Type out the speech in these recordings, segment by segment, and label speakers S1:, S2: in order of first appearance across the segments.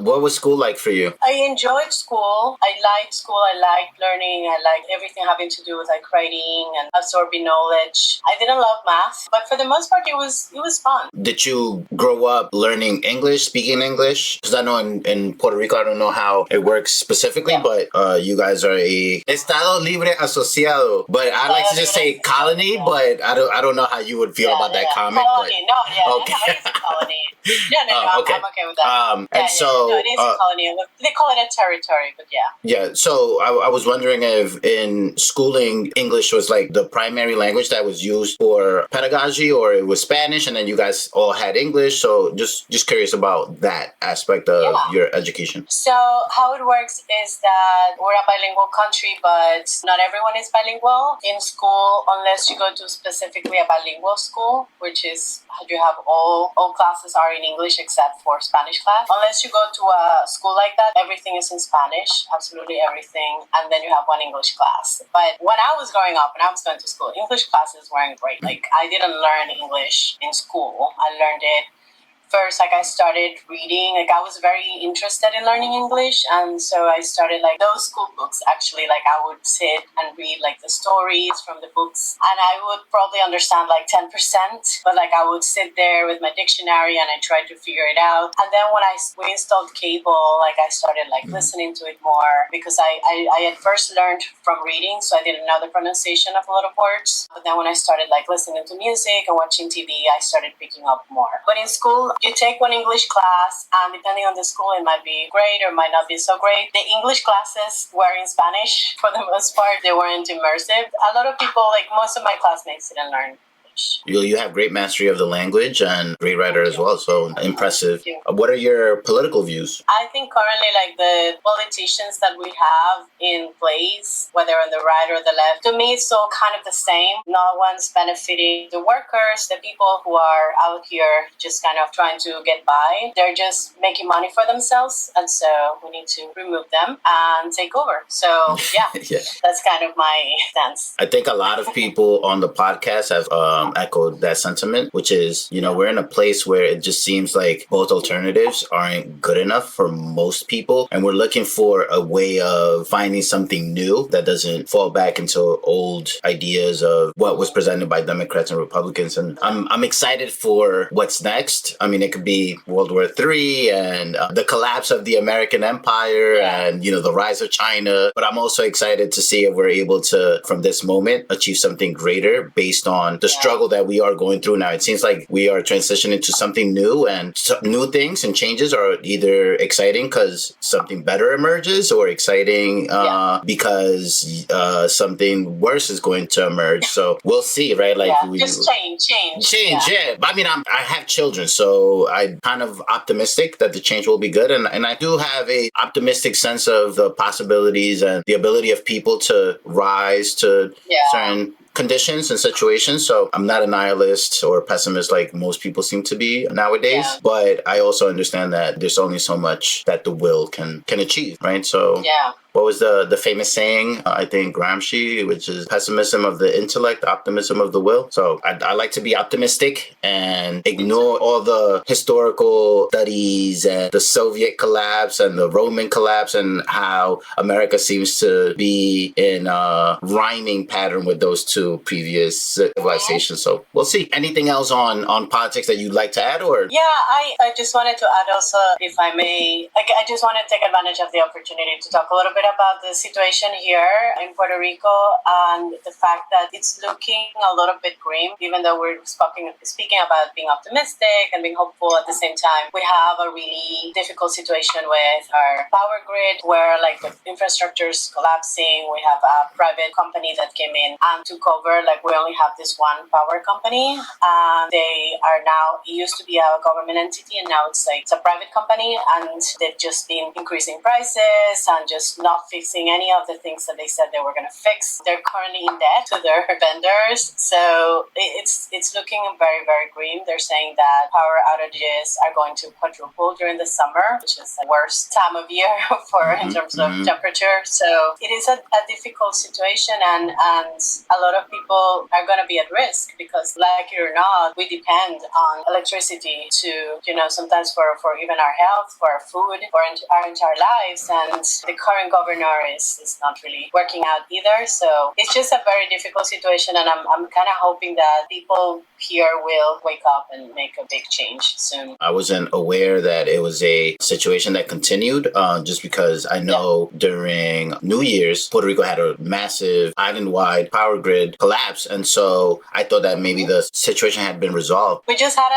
S1: What was school like for you?
S2: I enjoyed school. I liked school. I liked learning. I liked everything having to do with like writing and absorbing knowledge. I didn't love math, but for the most part, it was fun.
S1: Did you grow up learning English, speaking English? Because I know in Puerto Rico, I don't know how it works specifically, but you guys are a Estado Libre Asociado. But I like to just say colony, but I don't know how you would feel about that comment.
S2: Colony,
S1: Okay.
S2: It's a colony. No,
S1: okay.
S2: I'm okay with that. No, it is a colony. They call it a territory, but yeah.
S1: Yeah, so I was wondering if in schooling, English was like the primary language that was used for pedagogy, or it was Spanish, and then you guys all had English. So just curious about that aspect of your education.
S2: So how it works is that we're a bilingual country, but not everyone is bilingual in school unless you go to specifically a bilingual school, which is you have all classes are in English except for Spanish class. Unless you go to a school like that, everything is in Spanish, absolutely everything, and then you have one English class. But when I was growing up and I was going to school, English classes weren't great. Like, I didn't learn English in school. I learned it first, like I started reading, like I was very interested in learning English, and so I started like those school books actually, like I would sit and read like the stories from the books, and I would probably understand like 10%, but like I would sit there with my dictionary and I tried to figure it out. And then when we installed cable, like I started like listening to it more, because I had first learned from reading, so I didn't know the pronunciation of a lot of words, but then when I started like listening to music and watching TV, I started picking up more. But in school, you take one English class, and depending on the school, it might be great or might not be so great. The English classes were in Spanish for the most part. They weren't immersive. A lot of people, like most of my classmates, didn't learn English.
S1: You have great mastery of the language and great writer as well, so impressive. What are your political views?
S2: I think currently, like the politicians that we have in place, whether on the right or the left, to me it's all kind of the same. No one's benefiting the workers, the people who are out here just kind of trying to get by. They're just making money for themselves, and so we need to remove them and take over. So yeah. That's kind of my stance.
S1: I think a lot of people on the podcast have echoed that sentiment, which is, we're in a place where it just seems like both alternatives aren't good enough for most people. And we're looking for a way of finding something new that doesn't fall back into old ideas of what was presented by Democrats and Republicans. And I'm excited for what's next. I mean, it could be World War III and the collapse of the American empire and, the rise of China. But I'm also excited to see if we're able to, from this moment, achieve something greater based on the struggle that we are going through now. It seems like we are transitioning to something new, and new things and changes are either exciting because something better emerges, or exciting because something worse is going to emerge. So we'll see, right? Like
S2: just change.
S1: Yeah. I mean, I have children, so I'm kind of optimistic that the change will be good, and I do have a optimistic sense of the possibilities and the ability of people to rise to certain conditions and situations. So I'm not a nihilist or pessimist like most people seem to be nowadays. But I also understand that there's only so much that the will can achieve, right? So what was the famous saying? I think Gramsci, which is pessimism of the intellect, optimism of the will. So I like to be optimistic and ignore all the historical studies and the Soviet collapse and the Roman collapse, and how America seems to be in a rhyming pattern with those two previous civilizations. So we'll see. Anything else on politics that you'd like to add? Or
S2: I just wanted to add also, if I may, I just want to take advantage of the opportunity to talk a little bit about the situation here in Puerto Rico, and the fact that it's looking a little bit grim, even though we're speaking about being optimistic and being hopeful at the same time. We have a really difficult situation with our power grid, where like the infrastructure is collapsing. We have a private company that came in and took over. Like, we only have this one power company, and they are now, it used to be a government entity, and now it's a private company, and they've just been increasing prices and just not not fixing any of the things that they said they were going to fix. They're currently in debt to their vendors. So it's looking very, very grim. They're saying that power outages are going to quadruple during the summer, which is the worst time of year for in terms of temperature. So it is a difficult situation, and a lot of people are going to be at risk because, like it or not, we depend on electricity to, sometimes for even our health, for our food, for our entire lives. And the current governor is not really working out either. So it's just a very difficult situation, and I'm kind of hoping that people here will wake up and make a big change soon.
S1: I wasn't aware that it was a situation that continued, just because I know during New Year's, Puerto Rico had a massive island-wide power grid collapse. And so I thought that maybe the situation had been resolved.
S2: We just had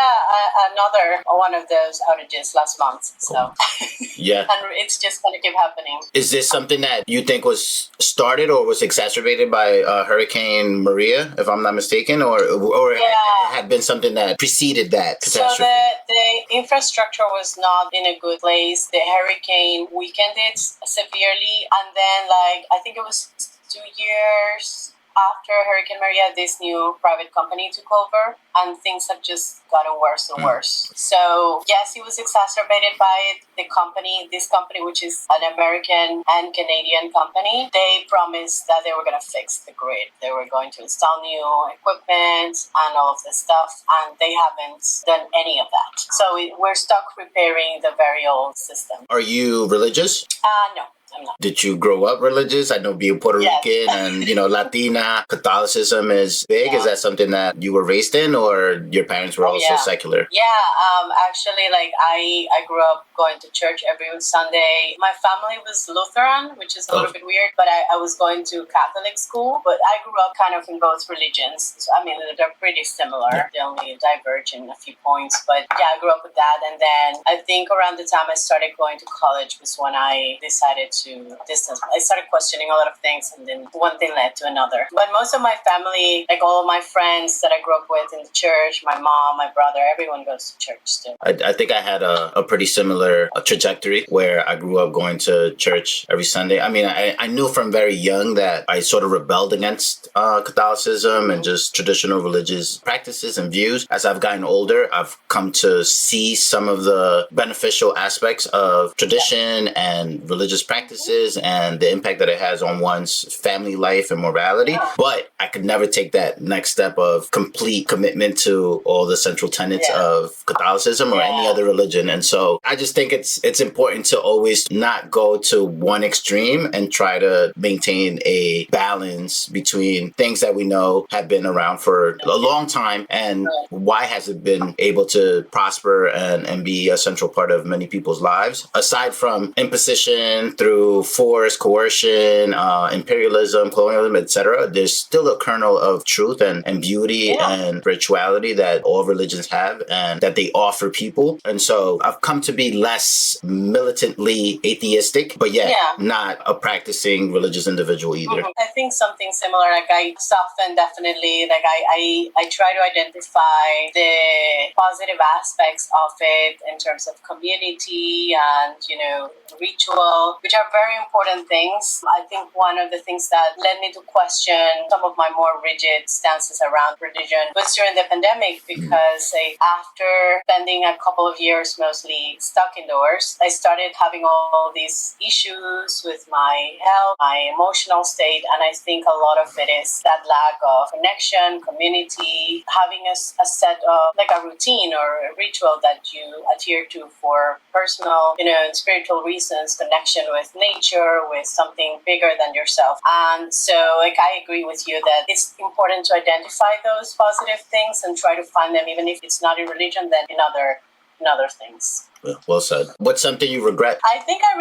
S2: another one of those outages last month. So
S1: yeah.
S2: And it's just going to keep happening.
S1: Is this something that you think was started or was exacerbated by Hurricane Maria, if I'm not mistaken, or it had been something that preceded that catastrophe?
S2: So the infrastructure was not in a good place. The hurricane weakened it severely, and then I think it was 2 years after Hurricane Maria, this new private company took over, and things have just gotten worse and worse. So yes, it was exacerbated by this company, which is an American and Canadian company. They promised that they were going to fix the grid. They were going to install new equipment and all of this stuff, and they haven't done any of that. So we're stuck repairing the very old system.
S1: Are you religious?
S2: No. I'm not.
S1: Did you grow up religious? I know being Puerto Rican and, Latina, Catholicism is big. Yeah. Is that something that you were raised in, or your parents were also secular?
S2: Yeah, actually, I grew up going to church every Sunday. My family was Lutheran, which is a little bit weird, but I was going to Catholic school. But I grew up kind of in both religions. So, they're pretty similar. Yeah. They only diverge in a few points. But yeah, I grew up with that. And then I think around the time I started going to college was when I decided to distance. I started questioning a lot of things, and then one thing led to another. But most of my family, all of my friends that I grew up with in the church, my mom, my brother, everyone goes to church still.
S1: I think I had a pretty similar trajectory where I grew up going to church every Sunday. I knew from very young that I sort of rebelled against Catholicism and just traditional religious practices and views. As I've gotten older, I've come to see some of the beneficial aspects of tradition and religious practices and the impact that it has on one's family life and morality. But I could never take that next step of complete commitment to all the central tenets of Catholicism or any other religion. And so I just think it's important to always not go to one extreme and try to maintain a balance between things that we know have been around for a long time and why has it been able to prosper and be a central part of many people's lives, aside from imposition through force, coercion, imperialism, colonialism, etc. There's still a kernel of truth and beauty and spirituality that all religions have and that they offer people. And so I've come to be less militantly atheistic, but yet not a practicing religious individual either.
S2: I think something similar. I soften definitely. I try to identify the positive aspects of it in terms of community and ritual, which are very important things. I think one of the things that led me to question some of my more rigid stances around religion was during the pandemic, because after spending a couple of years mostly stuck indoors, I started having all these issues with my health, my emotional state, and I think a lot of it is that lack of connection, community, having a set of a routine or a ritual that you adhere to for personal, and spiritual reasons, connection with nature, with something bigger than yourself. And so I agree with you that it's important to identify those positive things and try to find them, even if it's not in religion, then in other things.
S1: Well said. What's something you regret?
S2: I think I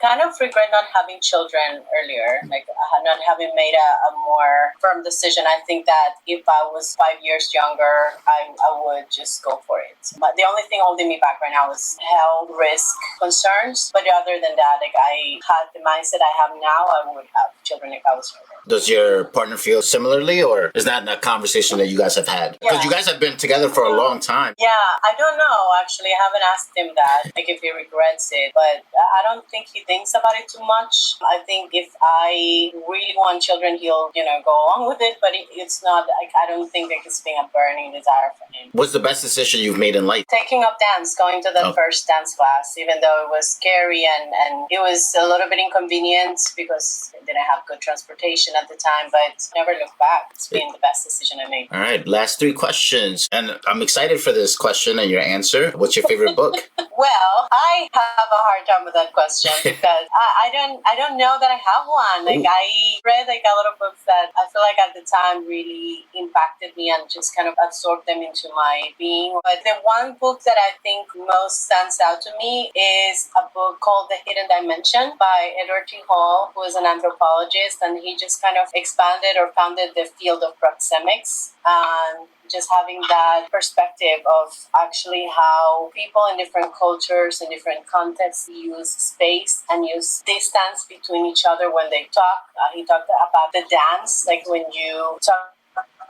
S2: kind of regret not having children earlier, not having made a more firm decision. I think that if I was 5 years younger, I would just go for it. But the only thing holding me back right now is health risk concerns. But other than that, I had the mindset I have now, I would have children if I was younger.
S1: Does your partner feel similarly, or is that a conversation that you guys have had? Because you guys have been together for a long time.
S2: Yeah, I don't know. Actually, I haven't haven't asked him that, like if he regrets it, but I don't think he thinks about it too much. I think if I really want children, he'll, go along with it, but it's not, like, I don't think like it's being a burning desire for him.
S1: What's the best decision you've made in life?
S2: Taking up dance, going to the first dance class, even though it was scary and it was a little bit inconvenient because I didn't have good transportation at the time, but never look back. It's been the best decision I made.
S1: All right, last 3 questions. And I'm excited for this question and your answer. What's your favorite book?
S2: Well, I have a hard time with that question because I don't know that I have one. Like, I read like a lot of books that I feel like at the time really impacted me and just kind of absorbed them into my being. But the one book that I think most stands out to me is a book called The Hidden Dimension by Edward T. Hall, who is an anthropologist, and he just kind of expanded or founded the field of proxemics. And just having that perspective of actually how people in different cultures and different contexts use space and use distance between each other when they talk. He talked about the dance, like when you talk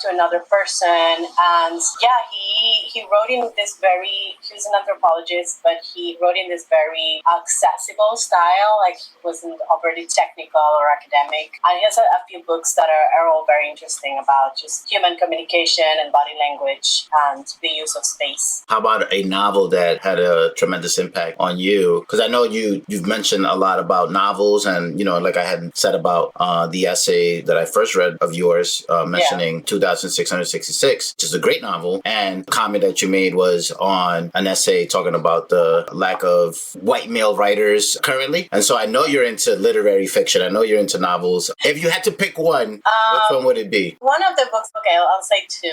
S2: to another person, and he wrote in this he was an anthropologist, but he wrote in this very accessible style, like he wasn't overly technical or academic, and he has a few books that are all very interesting about just human communication and body language and the use of space.
S1: How about a novel that had a tremendous impact on you? Because I know you've mentioned a lot about novels, and like I had said about the essay that I first read of yours, mentioning 2666, which is a great novel. And the comment that you made was on an essay talking about the lack of white male writers currently. And so I know you're into literary fiction. I know you're into novels. If you had to pick one, which one would it be?
S2: One of the books, okay, I'll say 2.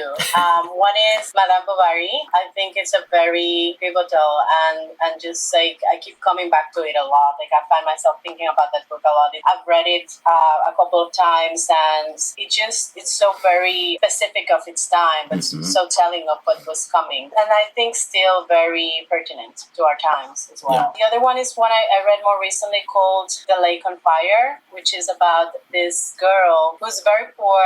S2: One is Madame Bovary. I think it's a very pivotal and just like I keep coming back to it a lot. Like I find myself thinking about that book a lot. I've read it a couple of times, and it's so very specific of its time, but so telling of what was coming. And I think still very pertinent to our times as well. Yeah. The other one is one I read more recently called The Lake on Fire, which is about this girl who's very poor,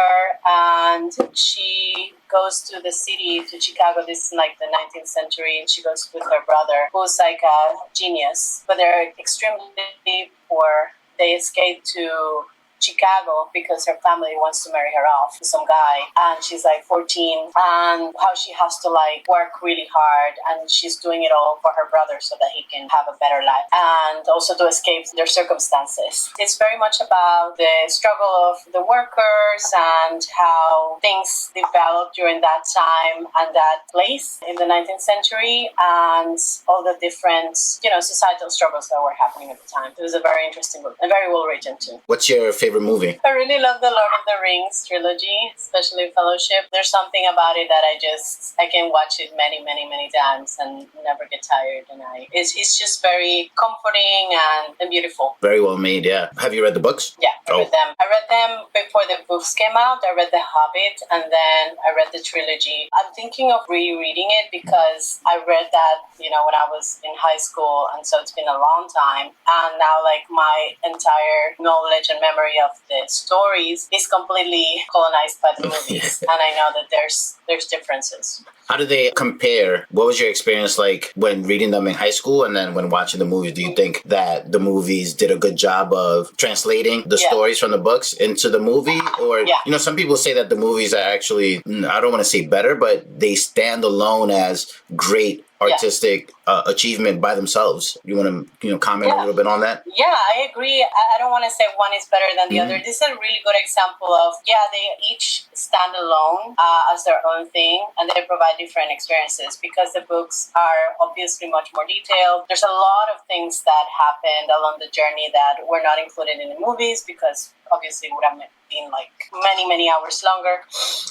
S2: and she goes to the city, to Chicago. This is like the 19th century, and she goes with her brother, who's like a genius, but they're extremely poor. They escape to Chicago because her family wants to marry her off to some guy, and she's like 14, and how she has to like work really hard, and she's doing it all for her brother so that he can have a better life and also to escape their circumstances. It's very much about the struggle of the workers and how things developed during that time and that place in the 19th century, and all the different societal struggles that were happening at the time. It was a very interesting book and very well written too.
S1: What's your favorite movie?
S2: I really love the Lord of the Rings trilogy, especially Fellowship. There's something about it that I can watch it many, many, many times and never get tired. And it's just very comforting and beautiful.
S1: Very well made, yeah. Have you read the books?
S2: Yeah, I read them. I read them before the books came out. I read The Hobbit, and then I read the trilogy. I'm thinking of rereading it because I read that, when I was in high school, and so it's been a long time. And now, like, my entire knowledge and memory of the stories is completely colonized by the movies. And I know that there's differences.
S1: How do they compare? What was your experience like when reading them in high school and then when watching the movies? Do you think that the movies did a good job of translating the stories from the books into the movie? Or, some people say that the movies are actually, I don't want to say better, but they stand alone as great artistic achievement by themselves. You want to comment a little bit on that?
S2: Yeah, I agree. I don't want to say one is better than the other. This is a really good example of they each stand alone as their own thing, and they provide different experiences because the books are obviously much more detailed. There's a lot of things that happened along the journey that were not included in the movies because obviously it would have been like many, many hours longer.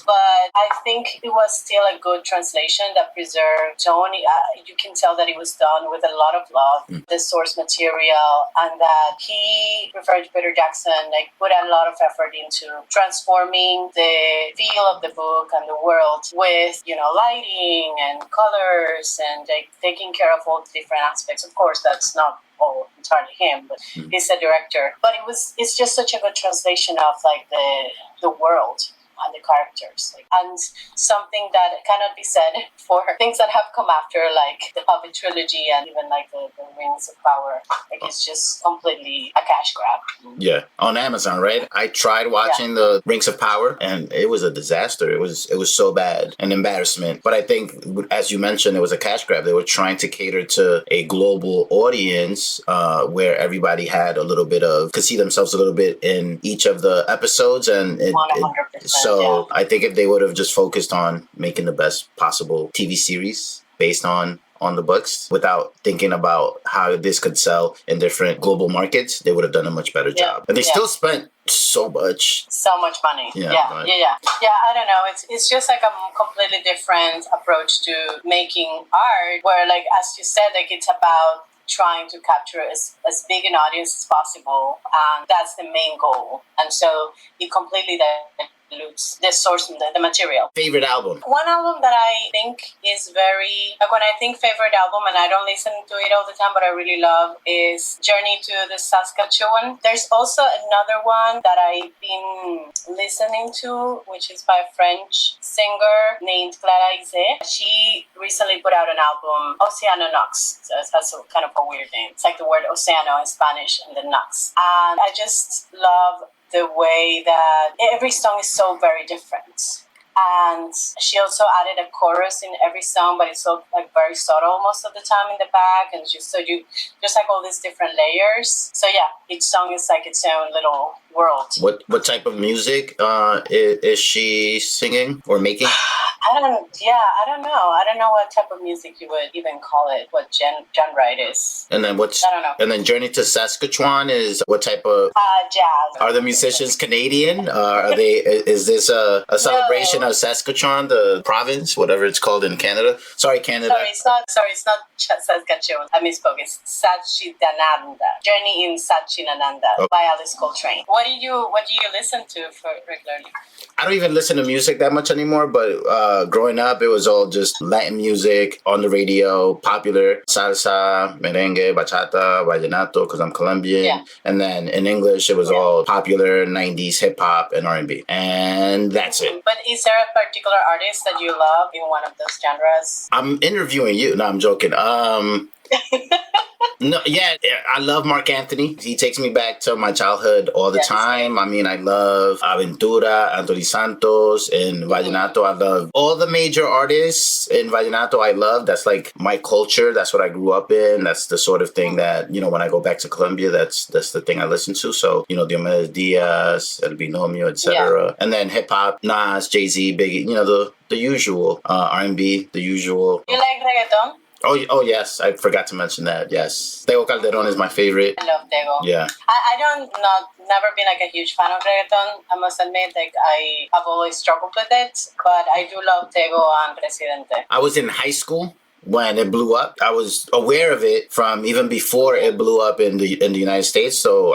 S2: But I think it was still a good translation that preserved tone. You can tell that it was done with a lot of love, the source material, and that he, referring to Peter Jackson, put a lot of effort into transforming the feel of the book and the world with, lighting and colors and taking care of all the different aspects. Of course, that's not all entirely him, but he's a director. But it's just such a good translation of the world, and the characters. And something that cannot be said for things that have come after, like the Hobbit trilogy and even like the Rings of Power. Like it's just completely a cash grab.
S1: Yeah, on Amazon, right? I tried watching the Rings of Power, and it was a disaster. It was so bad, an embarrassment. But I think, as you mentioned, it was a cash grab. They were trying to cater to a global audience where everybody had a little bit of could see themselves a little bit in each of the episodes, and
S2: 100%,
S1: so I think if they would have just focused on making the best possible TV series based on the books without thinking about how this could sell in different global markets, they would have done a much better job. And they still spent so much money. Yeah,
S2: I don't know, it's just like a completely different approach to making art, where like as you said, like it's about trying to capture as big an audience as possible, and that's the main goal. And so it completely dilutes the source, the material.
S1: Favorite album?
S2: One album that I think is very, like when I think favorite album, and I don't listen to it all the time, but I really love, is Journey to the Saskatchewan. There's also another one that I've been listening to, which is by a French singer named Clara Isé. She recently put out an album, Oceano Nox. So that's a kind of a weird name. It's like the word Oceano in Spanish and the Nox. And I just love the way that every song is so very different. And she also added a chorus in every song, but it's so like very subtle most of the time in the back, and just like all these different layers. So yeah, each song is like its own little world.
S1: What type of music is she singing or making?
S2: I don't know. I don't know what type of music you would even call it, what genre it is.
S1: And then I don't know. And then Journey to Saskatchewan is what type of?
S2: Jazz.
S1: Are the musicians Canadian? Are they? Is this a celebration of Saskatchewan, the province, whatever it's called in Canada? Sorry, Canada.
S2: Sorry, it's not Saskatchewan. I misspoke. It's Satchidananda. Journey in Satchidananda by Alice Coltrane. What do you listen to for regularly?
S1: I don't even listen to music that much anymore, but growing up, it was all just Latin music on the radio, popular salsa, merengue, bachata, vallenato, because I'm Colombian. Yeah. And then in English, it was all popular 90s hip hop and R&B. And that's it.
S2: But is there a particular artist that you love in one of those genres?
S1: I'm interviewing you. No, I'm joking. No, yeah, I love Mark Anthony. He takes me back to my childhood all the time. I mean, I love Aventura, Anthony Santos, and Vallenato. I love all the major artists in Vallenato. I love. That's like my culture. That's what I grew up in. That's the sort of thing that, when I go back to Colombia, that's the thing I listen to. So, Diomedes Diaz, El Binomio, etc. Yeah. And then hip hop, Nas, Jay-Z, Biggie, the usual, R&B, the usual.
S2: You like reggaeton?
S1: Oh yes, I forgot to mention that. Yes, Tego Calderon is my favorite.
S2: I love Tego.
S1: Yeah.
S2: I never been like a huge fan of reggaeton. I must admit, like I have always struggled with it, but I do love Tego and Residente.
S1: I was in high school when it blew up. I was aware of it from even before it blew up in the United States. So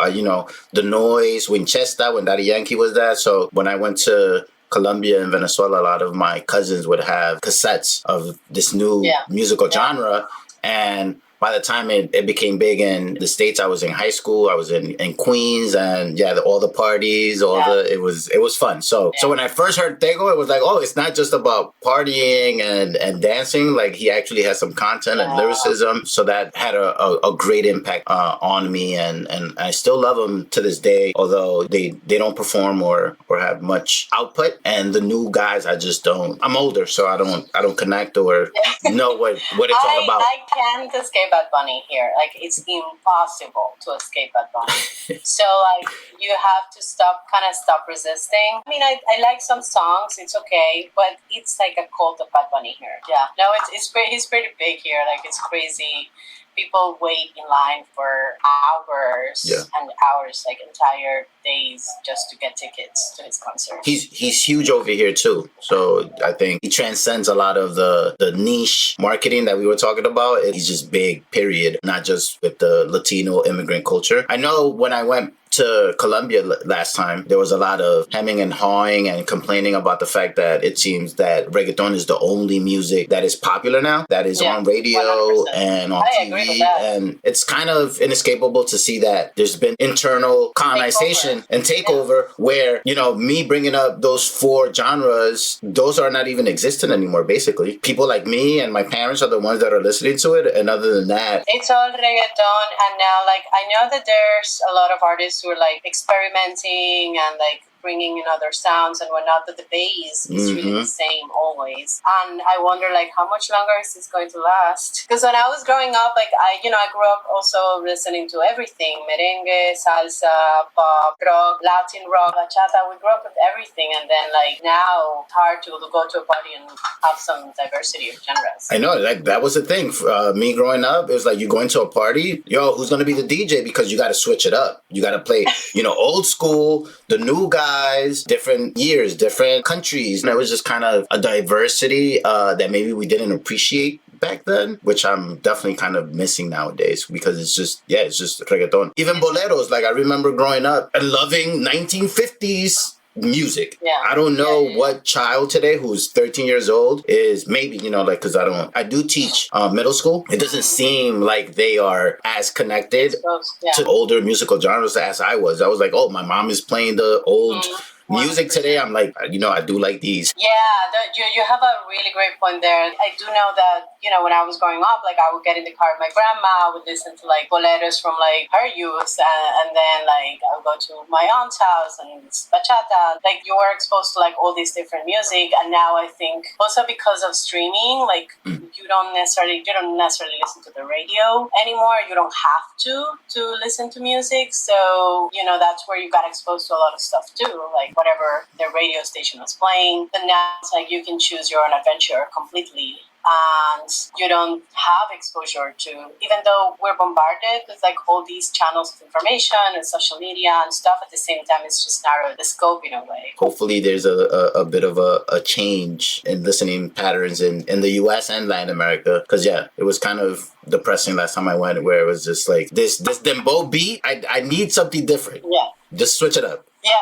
S1: the noise, Winchester, when Daddy Yankee was there. So when I went to Colombia and Venezuela, a lot of my cousins would have cassettes of this new musical genre. And by the time it became big in the States, I was in high school. I was in Queens, and all the parties, it was fun. So when I first heard Tego, it was like, oh, it's not just about partying and dancing. Like he actually has some content and lyricism. So that had a great impact on me, and I still love them to this day. Although they don't perform or have much output, and the new guys, I just don't. I'm older, so I don't connect or know what it's all about.
S2: I can't escape Bad Bunny here. Like it's impossible to escape Bad Bunny. So like you have to stop resisting. I mean, I like some songs. It's okay, but it's like a cult of Bad Bunny here. Yeah, no, he's pretty big here. Like it's crazy. People wait in line for hours and hours, like entire days, just to get tickets to his concert.
S1: He's huge over here too. So I think he transcends a lot of the niche marketing that we were talking about. He's just big, period. Not just with the Latino immigrant culture. I know when I went to Colombia last time, there was a lot of hemming and hawing and complaining about the fact that it seems that reggaeton is the only music that is popular now, that is on radio 100%. And on TV. And it's kind of inescapable to see that there's been internal colonization and takeover where, me bringing up those four genres, those are not even existent anymore, basically. People like me and my parents are the ones that are listening to it. And other than that,
S2: it's all reggaeton. And now, like, I know that there's a lot of artists who are like experimenting and like bringing in other sounds and whatnot, but the bass is really the same always. And I wonder, like, how much longer is this going to last? Because when I was growing up, like, I grew up also listening to everything: merengue, salsa, pop, rock, Latin rock, bachata. We grew up with everything, and then like now it's hard to go to a party and have some diversity of genres.
S1: I know, like that was the thing. Me growing up, it was like you going to a party, who's gonna be the DJ? Because you got to switch it up. You got to play, old school, the new guys, different years, different countries. And it was just kind of a diversity that maybe we didn't appreciate back then, which I'm definitely kind of missing nowadays because it's just reggaeton. Even boleros, like I remember growing up and loving 1950s music.
S2: Yeah.
S1: I don't know what child today who's 13 years old is maybe, because I do teach middle school. It doesn't seem like they are as connected to older musical genres as I was. I was like, oh, my mom is playing the old music today. I'm like, I do like these.
S2: Yeah, you have a really great point there. I do know that, when I was growing up, like I would get in the car with my grandma, I would listen to like boleros from like her youth, and then like I would go to my aunt's house and it's bachata. Like you were exposed to like all these different music, and now I think also because of streaming, like you don't necessarily listen to the radio anymore. You don't have to listen to music, so that's where you got exposed to a lot of stuff too, like whatever the radio station was playing. But now it's like you can choose your own adventure completely. And you don't have exposure to, even though we're bombarded with like all these channels of information and social media and stuff, at the same time, it's just narrowed the scope in a way.
S1: Hopefully there's a bit of a change in listening patterns in the US and Latin America. Because it was kind of depressing last time I went, where it was just like this dembow beat. I need something different.
S2: Yeah.
S1: Just switch it up.
S2: Yeah,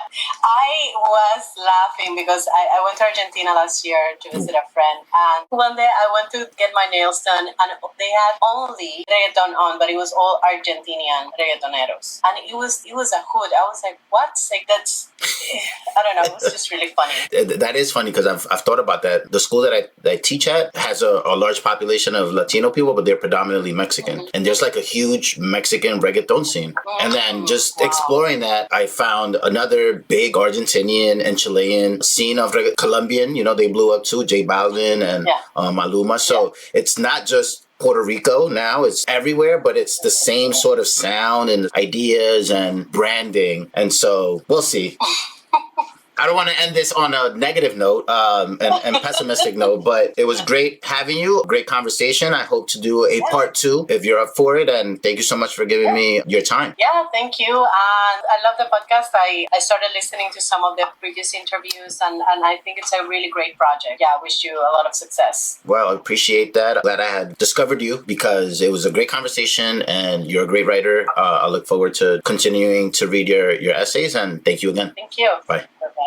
S2: I was laughing because I went to Argentina last year to visit a friend, and one day I went to get my nails done, and they had only reggaeton on, but it was all Argentinian reggaetoneros, and it was a hood. I was like, what? Like that's, I don't know. It was just really funny.
S1: That is funny because I've thought about that. The school that I teach at has a large population of Latino people, but they're predominantly Mexican, and there's like a huge Mexican reggaeton scene. And then just exploring that, I found another big Argentinian and Chilean scene of Colombian. They blew up too, J Balvin and Maluma. So it's not just Puerto Rico now, it's everywhere, but it's the same sort of sound and ideas and branding. And so we'll see. I don't want to end this on a negative note and pessimistic note, but it was great having you. Great conversation. I hope to do a part 2 if you're up for it. And thank you so much for giving me your time.
S2: Yeah, thank you. And I love the podcast. I started listening to some of the previous interviews, and I think it's a really great project. Yeah, I wish you a lot of success.
S1: Well, I appreciate that. Glad I had discovered you because it was a great conversation and you're a great writer. I look forward to continuing to read your essays, and thank you again.
S2: Thank you.
S1: Bye.
S2: Bye-bye.